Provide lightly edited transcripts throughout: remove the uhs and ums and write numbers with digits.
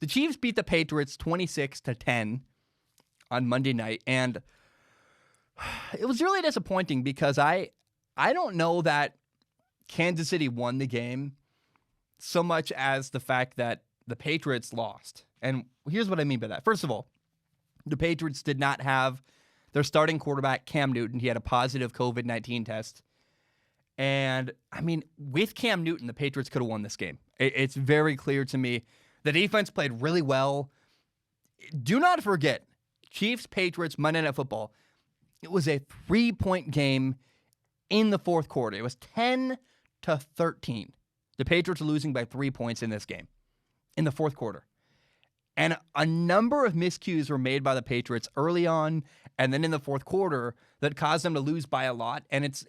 The Chiefs beat the Patriots 26-10 on Monday night, and it was really disappointing because I don't know that Kansas City won the game so much as the fact that the Patriots lost. And here's what I mean by that. First of all, the Patriots did not have their starting quarterback, Cam Newton. He had a positive COVID-19 test. And, I mean, with Cam Newton, the Patriots could have won this game. It's very clear to me. The defense played really well. Do not forget, Chiefs-Patriots Monday Night Football. It was a 3-point game in the fourth quarter. It was 10-13. The Patriots are losing by 3 points in this game in the fourth quarter. And a number of miscues were made by the Patriots early on and then in the fourth quarter that caused them to lose by a lot. And it's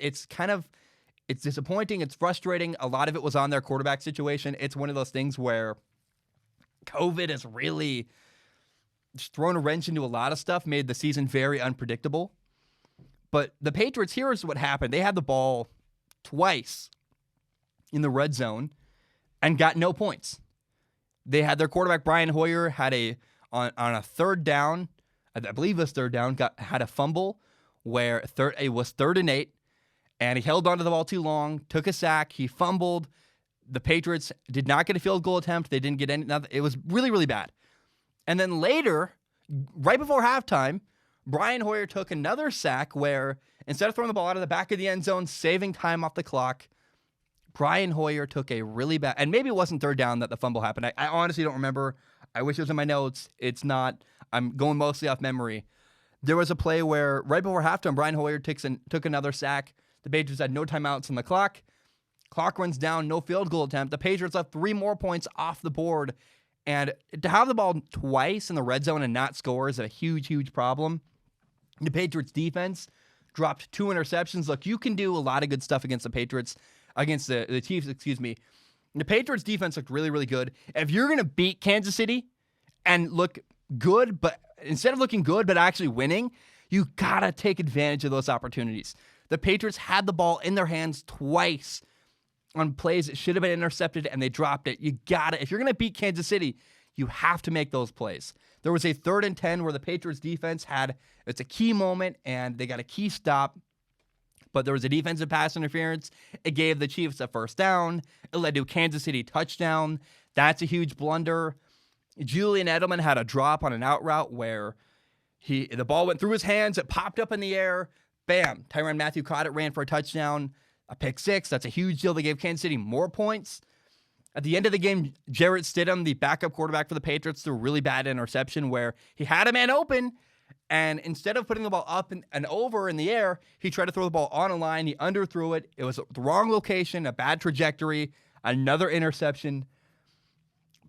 disappointing. It's frustrating. A lot of it was on their quarterback situation. It's one of those things where COVID has really just thrown a wrench into a lot of stuff, made the season very unpredictable. But the Patriots, here's what happened. They had the ball twice in the red zone and got no points. They had their quarterback, Brian Hoyer, had on a third down, I believe it was third down, had a fumble where it was 3rd and 8, and he held onto the ball too long, took a sack, he fumbled. The Patriots did not get a field goal attempt. They didn't get any. It was really, really bad. And then later, right before halftime, Brian Hoyer took another sack where instead of throwing the ball out of the back of the end zone, saving time off the clock, Brian Hoyer took a really bad, and maybe it wasn't third down that the fumble happened. I honestly don't remember. I wish it was in my notes. It's not. I'm going mostly off memory. There was a play where right before halftime, Brian Hoyer took another sack. The Patriots had no timeouts on the clock. Clock runs down, no field goal attempt. The Patriots left 3 more points off the board. And to have the ball twice in the red zone and not score is a huge, huge problem. The Patriots defense dropped 2 interceptions. Look, you can do a lot of good stuff against the Patriots, against the Chiefs, The Patriots defense looked really, really good. If you're going to beat Kansas City and look good, but instead of looking good but actually winning, you got to take advantage of those opportunities. The Patriots had the ball in their hands twice on plays that should have been intercepted, and they dropped it. You got to, if you're going to beat Kansas City, you have to make those plays. There was a 3rd and 10 where the Patriots defense it's a key moment, and they got a key stop, but there was a defensive pass interference. It gave the Chiefs a first down. It led to a Kansas City touchdown. That's a huge blunder. Julian Edelman had a drop on an out route where the ball went through his hands. It popped up in the air. Bam. Tyrann Mathieu caught it, ran for a touchdown. A pick 6. That's a huge deal. They gave Kansas City more points. At the end of the game, Jarrett Stidham, the backup quarterback for the Patriots, threw a really bad interception where he had a man open, and instead of putting the ball up and over in the air, he tried to throw the ball on a line. He underthrew it. It was the wrong location, a bad trajectory, another interception.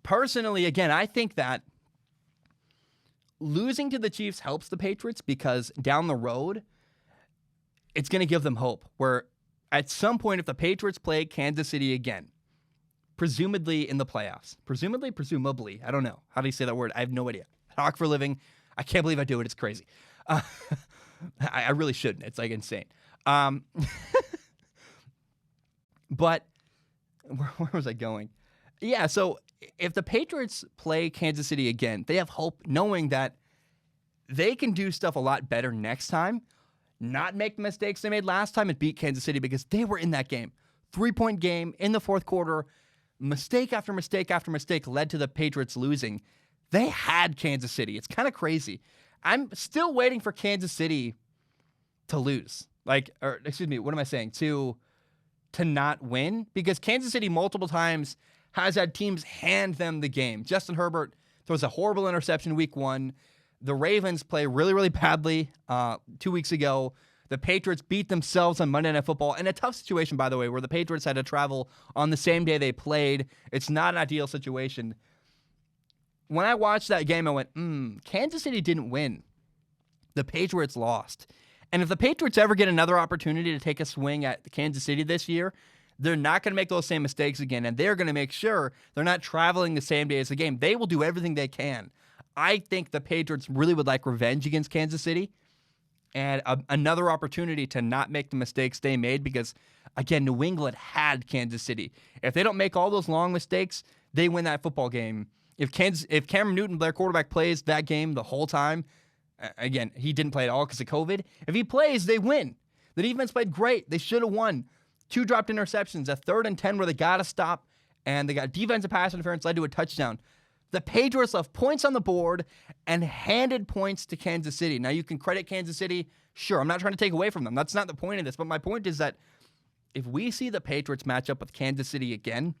Personally, again, I think that losing to the Chiefs helps the Patriots because down the road, it's going to give them hope where at some point, if the Patriots play Kansas City again, presumably in the playoffs, presumably, I don't know. How do you say that word? I have no idea. I talk for a living. I can't believe I do it. It's crazy. I really shouldn't. It's like insane. But where was I going? Yeah, so if the Patriots play Kansas City again, they have hope knowing that they can do stuff a lot better next time. Not make the mistakes they made last time and beat Kansas City because they were in that game. 3-point game in the fourth quarter. Mistake after mistake after mistake led to the Patriots losing. They had Kansas City. It's kind of crazy. I'm still waiting for Kansas City to lose. To not win. Because Kansas City multiple times has had teams hand them the game. Justin Herbert throws a horrible interception week 1. The Ravens play really, really badly 2 weeks ago. The Patriots beat themselves on Monday Night Football in a tough situation, by the way, where the Patriots had to travel on the same day they played. It's not an ideal situation. When I watched that game, I went, Kansas City didn't win. The Patriots lost. And if the Patriots ever get another opportunity to take a swing at Kansas City this year, they're not going to make those same mistakes again, and they're going to make sure they're not traveling the same day as the game. They will do everything they can. I think the Patriots really would like revenge against Kansas City and another opportunity to not make the mistakes they made because, again, New England had Kansas City. If they don't make all those long mistakes, they win that football game. If Cameron Newton, their quarterback, plays that game the whole time, again, he didn't play at all because of COVID. If he plays, they win. The defense played great. They should have won. 2 dropped interceptions, a 3rd and 10 where they got to stop, and they got defensive pass interference led to a touchdown. The Patriots left points on the board and handed points to Kansas City. Now, you can credit Kansas City. Sure, I'm not trying to take away from them. That's not the point of this. But my point is that if we see the Patriots match up with Kansas City again,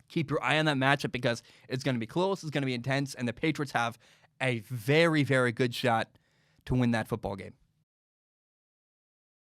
keep your eye on that matchup because it's going to be close, it's going to be intense, and the Patriots have a very, very good shot to win that football game.